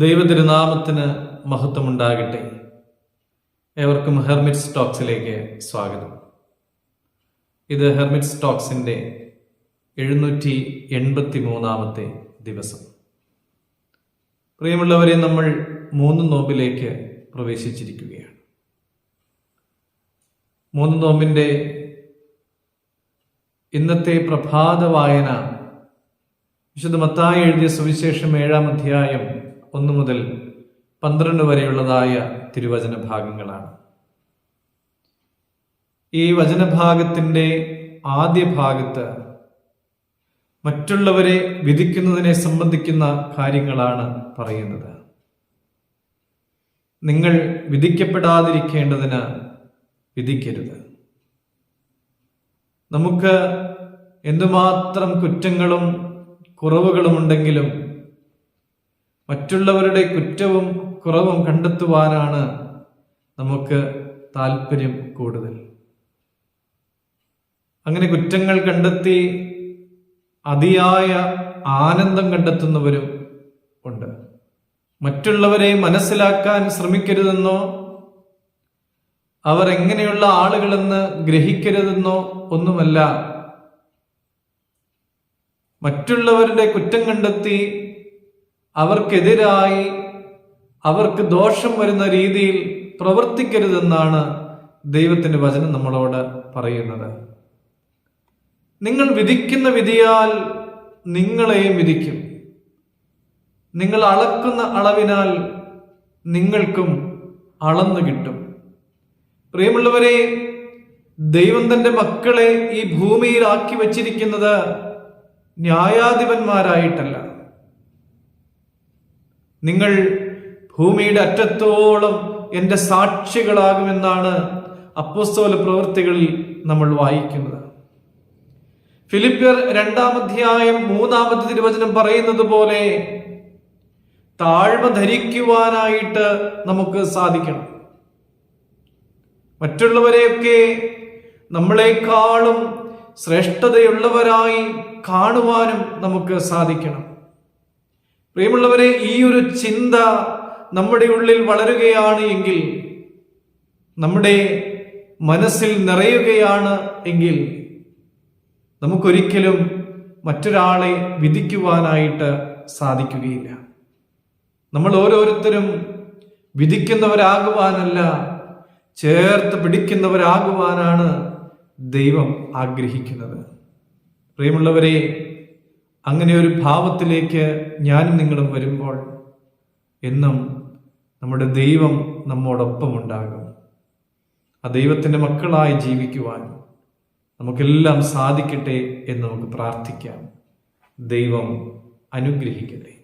ദൈവതിരുനാമത്തിന് മഹത്വമുണ്ടാകട്ടെ. ഏവർക്കും ഹെർമിറ്റ്സ് ടോക്സിലേക്ക് സ്വാഗതം. ഇത് ഹെർമിറ്റ്സ് ടോക്സിൻ്റെ 783 ദിവസം. പ്രിയമുള്ളവരെ, നമ്മൾ 3 നോമ്പിലേക്ക് പ്രവേശിച്ചിരിക്കുകയാണ്. 3 നോമ്പിൻ്റെ ഇന്നത്തെ പ്രഭാത വായന വിശുദ്ധ മത്തായി എഴുതിയ സുവിശേഷം 7-ാം അധ്യായം 1 മുതൽ 12 വരെയുള്ളതായ തിരുവചന ഭാഗങ്ങളാണ്. ഈ വചനഭാഗത്തിൻ്റെ ആദ്യ ഭാഗത്ത് മറ്റുള്ളവരെ വിധിക്കുന്നതിനെ സംബന്ധിക്കുന്ന കാര്യങ്ങളാണ് പറയുന്നത്. നിങ്ങൾ വിധിക്കപ്പെടാതിരിക്കേണ്ടതിന് വിധിക്കരുത്. നമുക്ക് എന്തുമാത്രം കുറ്റങ്ങളും കുറവുകളുമുണ്ടെങ്കിലും മറ്റുള്ളവരുടെ കുറ്റവും കുറവും കണ്ടെത്തുവാനാണ് നമുക്ക് താല്പര്യം കൂടുതൽ. അങ്ങനെ കുറ്റങ്ങൾ കണ്ടെത്തി അതിയായ ആനന്ദം കണ്ടെത്തുന്നവരും ഉണ്ട്. മറ്റുള്ളവരെ മനസ്സിലാക്കാൻ ശ്രമിക്കരുതെന്നോ അവർ എങ്ങനെയുള്ള ആളുകളെന്ന് ഗ്രഹിക്കരുതെന്നോ ഒന്നുമല്ല, മറ്റുള്ളവരുടെ കുറ്റം കണ്ടെത്തി അവർക്കെതിരായി അവർക്ക് ദോഷം വരുന്ന രീതിയിൽ പ്രവർത്തിക്കരുതെന്നാണ് ദൈവത്തിന്റെ വചനം നമ്മളോട് പറയുന്നത്. നിങ്ങൾ വിധിക്കുന്ന വിധിയാൽ നിങ്ങളെയും വിധിക്കും. നിങ്ങൾ അളക്കുന്ന അളവിനാൽ നിങ്ങൾക്കും അളന്നു കിട്ടും. പ്രിയമുള്ളവരെ, ദൈവം തന്റെ മക്കളെ ഈ ഭൂമിയിൽ ആക്കി വച്ചിരിക്കുന്നത് ന്യായാധിപന്മാരായിട്ടല്ല. നിങ്ങൾ ഭൂമിയുടെ അറ്റത്തോളം എൻ്റെ സാക്ഷികളാകുമെന്നാണ് അപ്പോസ്തല പ്രവൃത്തികളിൽ നമ്മൾ വായിക്കുന്നത്. ഫിലിപ്പിയർ 2-ാം അധ്യായം 3-ാമത്തെ തിരുവചനം പറയുന്നത് പോലെ താഴ്മ ധരിക്കുവാനായിട്ട് നമുക്ക് സാധിക്കണം. മറ്റുള്ളവരെയൊക്കെ നമ്മളെക്കാളും ശ്രേഷ്ഠതയുള്ളവരായി കാണുവാനും നമുക്ക് സാധിക്കണം. പ്രിയമുള്ളവരെ, ഈ ഒരു ചിന്ത നമ്മുടെ ഉള്ളിൽ വളരുകയാണ് എങ്കിൽ, നമ്മുടെ മനസ്സിൽ നിറയുകയാണ് എങ്കിൽ, നമുക്കൊരിക്കലും മറ്റൊരാളെ വിധിക്കുവാനായിട്ട് സാധിക്കുകയില്ല. നമ്മൾ ഓരോരുത്തരും വിധിക്കുന്നവരാകുവാനല്ല, ചേർത്ത് പിടിക്കുന്നവരാകുവാനാണ് ദൈവം ആഗ്രഹിക്കുന്നത്. പ്രിയമുള്ളവരെ, അങ്ങനെ ഒരു ഭാവത്തിലേക്ക് ഞാനും നിങ്ങളും വരുമ്പോൾ എന്നും നമ്മുടെ ദൈവം നമ്മോടൊപ്പം ഉണ്ടാകും. ആ ദൈവത്തിൻ്റെ മക്കളായി ജീവിക്കുവാൻ നമുക്കെല്ലാം സാധിക്കട്ടെ എന്ന് നമുക്ക് പ്രാർത്ഥിക്കാം. ദൈവം അനുഗ്രഹിക്കട്ടെ.